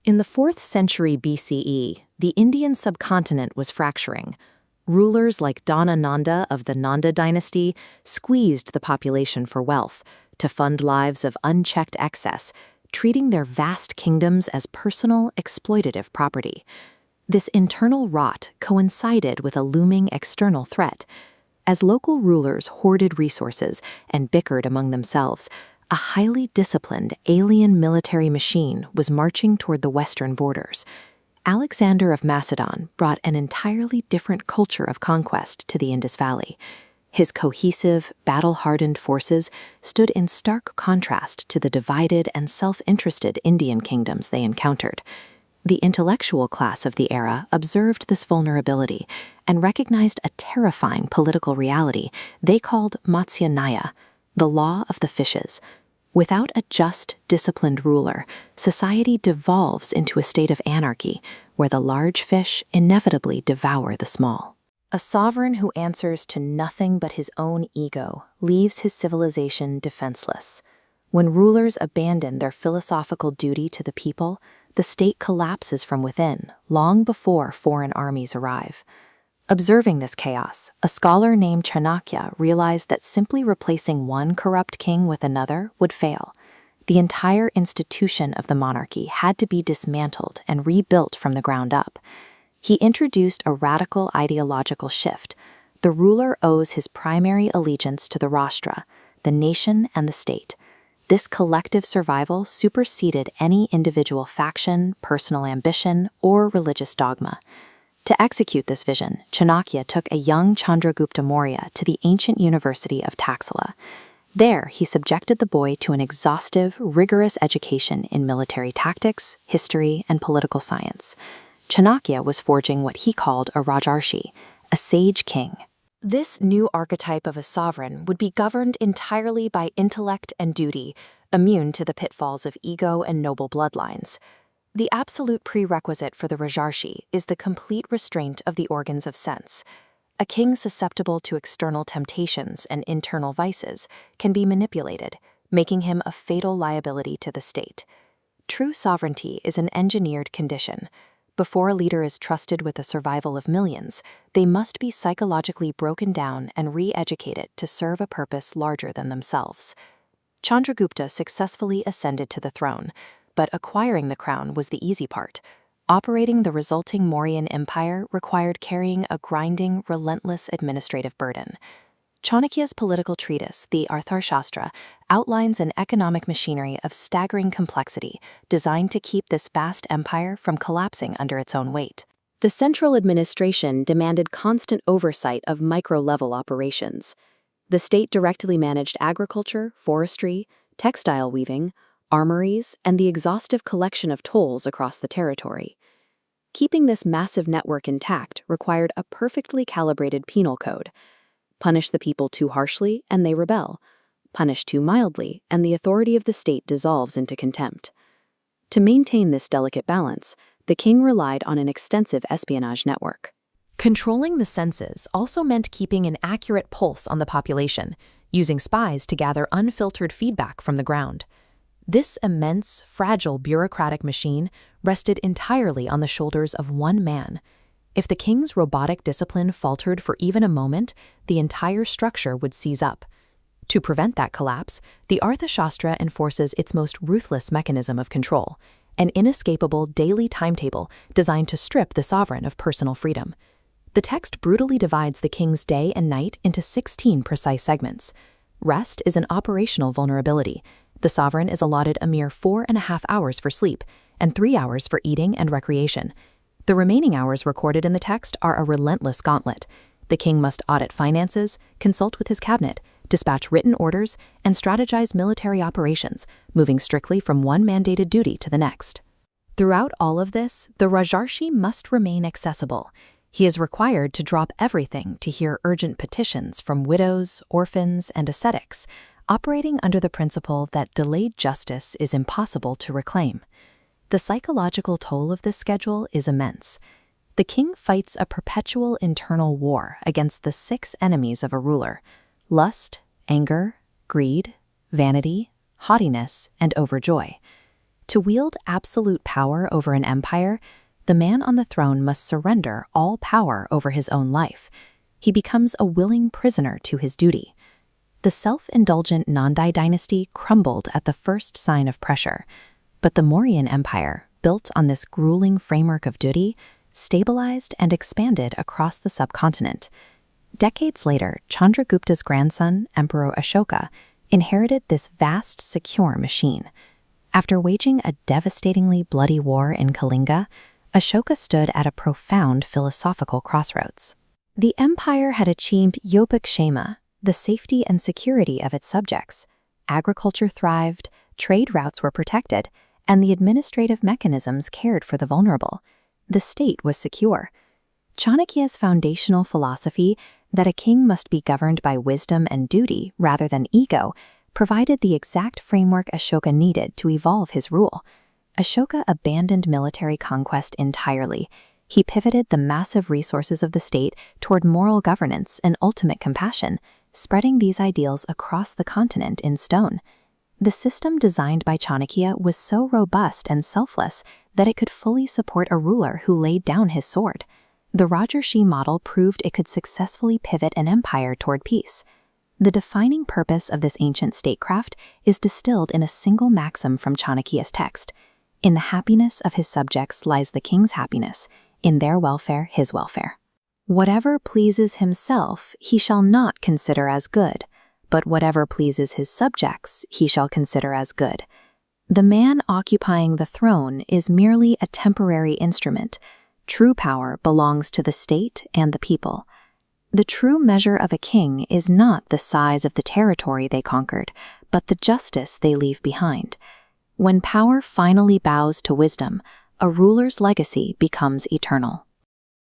In the 4th century BCE, the Indian subcontinent was fracturing. Rulers like Dana Nanda of the Nanda dynasty squeezed the population for wealth to fund lives of unchecked excess, treating their vast kingdoms as personal, exploitative property. This internal rot coincided with a looming external threat. As local rulers hoarded resources and bickered among themselves, a highly disciplined alien military machine was marching toward the western borders. Alexander of Macedon brought an entirely different culture of conquest to the Indus Valley. His cohesive, battle-hardened forces stood in stark contrast to the divided and self-interested Indian kingdoms they encountered. The intellectual class of the era observed this vulnerability and recognized a terrifying political reality they called Matsya Nyaya, the law of the fishes. Without a just, disciplined ruler, society devolves into a state of anarchy where the large fish inevitably devour the small. A sovereign who answers to nothing but his own ego leaves his civilization defenseless. When rulers abandon their philosophical duty to the people, the state collapses from within, long before foreign armies arrive. Observing this chaos, a scholar named Chanakya realized that simply replacing one corrupt king with another would fail. The entire institution of the monarchy had to be dismantled and rebuilt from the ground up. He introduced a radical ideological shift. The ruler owes his primary allegiance to the Rashtra, the nation and the state. This collective survival superseded any individual faction, personal ambition, or religious dogma. To execute this vision, Chanakya took a young Chandragupta Maurya to the ancient university of Taxila. There, he subjected the boy to an exhaustive, rigorous education in military tactics, history, and political science. Chanakya was forging what he called a Rajarshi, a sage king. This new archetype of a sovereign would be governed entirely by intellect and duty, immune to the pitfalls of ego and noble bloodlines. The absolute prerequisite for the Rajarshi is the complete restraint of the organs of sense. A king susceptible to external temptations and internal vices can be manipulated, making him a fatal liability to the state. True sovereignty is an engineered condition. Before a leader is trusted with the survival of millions, they must be psychologically broken down and re-educated to serve a purpose larger than themselves. Chandragupta successfully ascended to the throne, but acquiring the crown was the easy part. Operating the resulting Mauryan empire required carrying a grinding, relentless administrative burden. Chanakya's political treatise, the Arthaśāstra, outlines an economic machinery of staggering complexity designed to keep this vast empire from collapsing under its own weight. The central administration demanded constant oversight of micro-level operations. The state directly managed agriculture, forestry, textile weaving, armories, and the exhaustive collection of tolls across the territory. Keeping this massive network intact required a perfectly calibrated penal code. Punish the people too harshly, and they rebel. Punish too mildly, and the authority of the state dissolves into contempt. To maintain this delicate balance, the king relied on an extensive espionage network. Controlling the senses also meant keeping an accurate pulse on the population, using spies to gather unfiltered feedback from the ground. This immense, fragile bureaucratic machine rested entirely on the shoulders of one man. If the king's robotic discipline faltered for even a moment, the entire structure would seize up. To prevent that collapse, the Arthaśāstra enforces its most ruthless mechanism of control, an inescapable daily timetable designed to strip the sovereign of personal freedom. The text brutally divides the king's day and night into 16 precise segments. Rest is an operational vulnerability. The sovereign is allotted a mere 4.5 hours for sleep and 3 hours for eating and recreation. The remaining hours recorded in the text are a relentless gauntlet. The king must audit finances, consult with his cabinet, dispatch written orders, and strategize military operations, moving strictly from one mandated duty to the next. Throughout all of this, the Rajarshi must remain accessible. He is required to drop everything to hear urgent petitions from widows, orphans, and ascetics, operating under the principle that delayed justice is impossible to reclaim. The psychological toll of this schedule is immense. The king fights a perpetual internal war against the 6 enemies of a ruler: lust, anger, greed, vanity, haughtiness, and overjoy. To wield absolute power over an empire, the man on the throne must surrender all power over his own life. He becomes a willing prisoner to his duty. The self-indulgent Nanda dynasty crumbled at the first sign of pressure, but the Mauryan Empire, built on this grueling framework of duty, stabilized and expanded across the subcontinent. Decades later, Chandragupta's grandson, Emperor Ashoka, inherited this vast, secure machine. After waging a devastatingly bloody war in Kalinga, Ashoka stood at a profound philosophical crossroads. The empire had achieved yogakshema, the safety and security of its subjects. Agriculture thrived, trade routes were protected, and the administrative mechanisms cared for the vulnerable. The state was secure. Chanakya's foundational philosophy that a king must be governed by wisdom and duty rather than ego provided the exact framework Ashoka needed to evolve his rule. Ashoka abandoned military conquest entirely. He pivoted the massive resources of the state toward moral governance and ultimate compassion, spreading these ideals across the continent in stone. The system designed by Chanakya was so robust and selfless that it could fully support a ruler who laid down his sword. The Rajarshi model proved it could successfully pivot an empire toward peace. The defining purpose of this ancient statecraft is distilled in a single maxim from Chanakya's text. In the happiness of his subjects lies the king's happiness, in their welfare his welfare. Whatever pleases himself he shall not consider as good, but whatever pleases his subjects he shall consider as good. The man occupying the throne is merely a temporary instrument. True power belongs to the state and the people. The true measure of a king is not the size of the territory they conquered, but the justice they leave behind. When power finally bows to wisdom, a ruler's legacy becomes eternal.